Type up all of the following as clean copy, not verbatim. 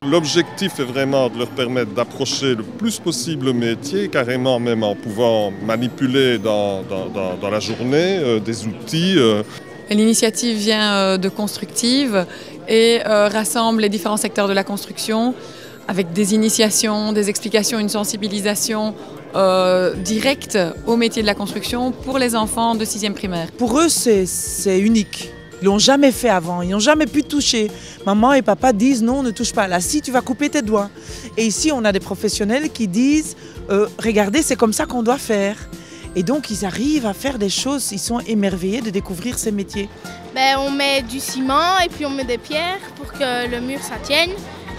L'objectif est vraiment de leur permettre d'approcher le plus possible le métier, carrément même en pouvant manipuler dans la journée des outils. L'initiative vient de Constructive et rassemble les différents secteurs de la construction avec des initiations, des explications, une sensibilisation directe au métier de la construction pour les enfants de 6e primaire. Pour eux, c'est unique. Ils l'ont jamais fait avant, ils n'ont jamais pu toucher. Maman et papa disent non, ne touche pas. Là, si tu vas couper tes doigts. Et ici, on a des professionnels qui disent regardez, c'est comme ça qu'on doit faire. Et donc, ils arrivent à faire des choses, ils sont émerveillés de découvrir ces métiers. On met du ciment et puis on met des pierres pour que le mur ça tienne.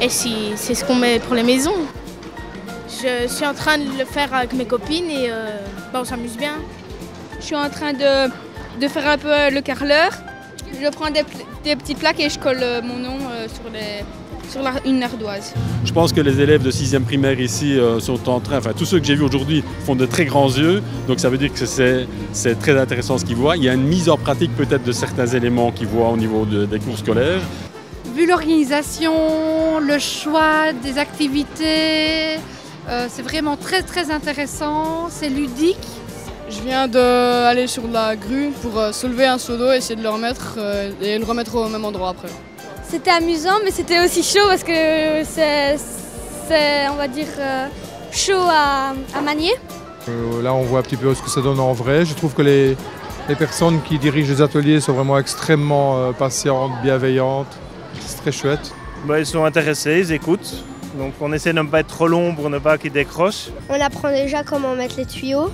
Et c'est ce qu'on met pour les maisons. Je suis en train de le faire avec mes copines et on s'amuse bien. Je suis en train de faire un peu le carreleur. Je prends des petites plaques et je colle mon nom sur une ardoise. Je pense que les élèves de 6e primaire ici sont en train, enfin tous ceux que j'ai vus aujourd'hui font de très grands yeux, donc ça veut dire que c'est très intéressant ce qu'ils voient. Il y a une mise en pratique peut-être de certains éléments qu'ils voient au niveau des cours scolaires. Vu l'organisation, le choix des activités, c'est vraiment très très intéressant, c'est ludique. Je viens d'aller sur la grue pour soulever un seau d'eau, essayer de le remettre et le remettre au même endroit après. C'était amusant, mais c'était aussi chaud parce que c'est on va dire, chaud à manier. Là, on voit un petit peu ce que ça donne en vrai. Je trouve que les personnes qui dirigent les ateliers sont vraiment extrêmement patientes, bienveillantes. C'est très chouette. Ils sont intéressés, ils écoutent. Donc on essaie de ne pas être trop long pour ne pas qu'ils décrochent. On apprend déjà comment mettre les tuyaux.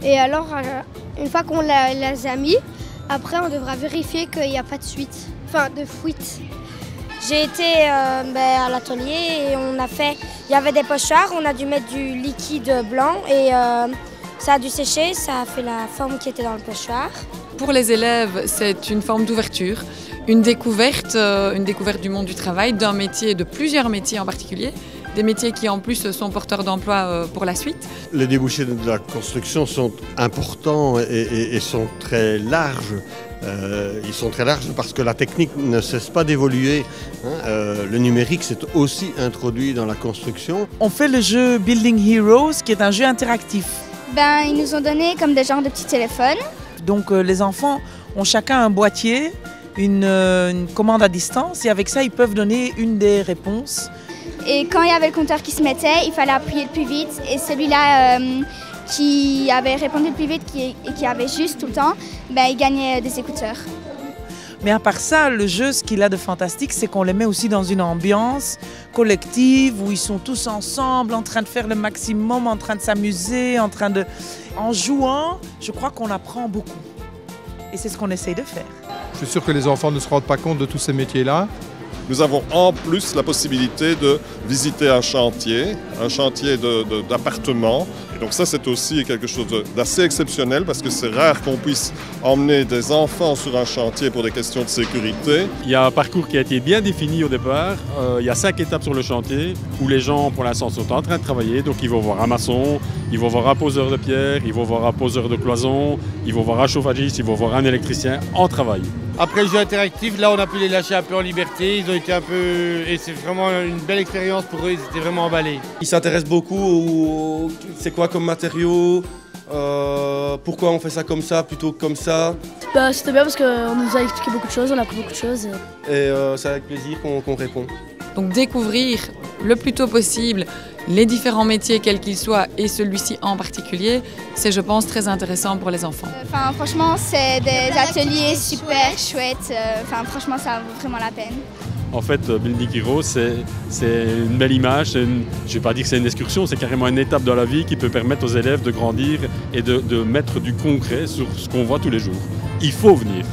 Et alors, une fois qu'on les a mis, après on devra vérifier qu'il n'y a pas de fuite. J'ai été à l'atelier et il y avait des pochoirs, on a dû mettre du liquide blanc et ça a dû sécher, ça a fait la forme qui était dans le pochoir. Pour les élèves, c'est une forme d'ouverture, une découverte du monde du travail, d'un métier, de plusieurs métiers en particulier. Des métiers qui en plus sont porteurs d'emploi pour la suite. Les débouchés de la construction sont importants et sont très larges. Ils sont très larges parce que la technique ne cesse pas d'évoluer. Le numérique s'est aussi introduit dans la construction. On fait le jeu Building Heroes qui est un jeu interactif. Ils nous ont donné comme des genres de petits téléphones. Donc les enfants ont chacun un boîtier, une commande à distance et avec ça ils peuvent donner une des réponses. Et quand il y avait le compteur qui se mettait, il fallait appuyer le plus vite. Et celui-là qui avait répondu le plus vite et qui avait juste tout le temps, il gagnait des écouteurs. Mais à part ça, le jeu, ce qu'il a de fantastique, c'est qu'on les met aussi dans une ambiance collective où ils sont tous ensemble, en train de faire le maximum, en train de s'amuser, En jouant, je crois qu'on apprend beaucoup. Et c'est ce qu'on essaye de faire. Je suis sûr que les enfants ne se rendent pas compte de tous ces métiers-là. Nous avons en plus la possibilité de visiter un chantier d'appartements. Et donc ça, c'est aussi quelque chose d'assez exceptionnel parce que c'est rare qu'on puisse emmener des enfants sur un chantier pour des questions de sécurité. Il y a un parcours qui a été bien défini au départ. Il y a 5 étapes sur le chantier où les gens, pour l'instant, sont en train de travailler. Donc ils vont voir un maçon, ils vont voir un poseur de pierre, ils vont voir un poseur de cloison, ils vont voir un chauffagiste, ils vont voir un électricien en travail. Après le jeu interactif, là on a pu les lâcher un peu en liberté, ils ont été un peu... Et c'est vraiment une belle expérience pour eux, ils étaient vraiment emballés. Ils s'intéressent beaucoup au... c'est quoi comme matériaux, pourquoi on fait ça comme ça plutôt que comme ça. C'était bien parce qu'on nous a expliqué beaucoup de choses, on a appris beaucoup de choses. Et c'est avec plaisir qu'on répond. Donc découvrir le plus tôt possible les différents métiers quels qu'ils soient et celui-ci en particulier, c'est je pense très intéressant pour les enfants. Franchement c'est des ateliers super chouettes, franchement ça vaut vraiment la peine. En fait, Building Heroes, c'est une belle image, je ne vais pas dire que c'est une excursion, c'est carrément une étape dans la vie qui peut permettre aux élèves de grandir et de mettre du concret sur ce qu'on voit tous les jours. Il faut venir.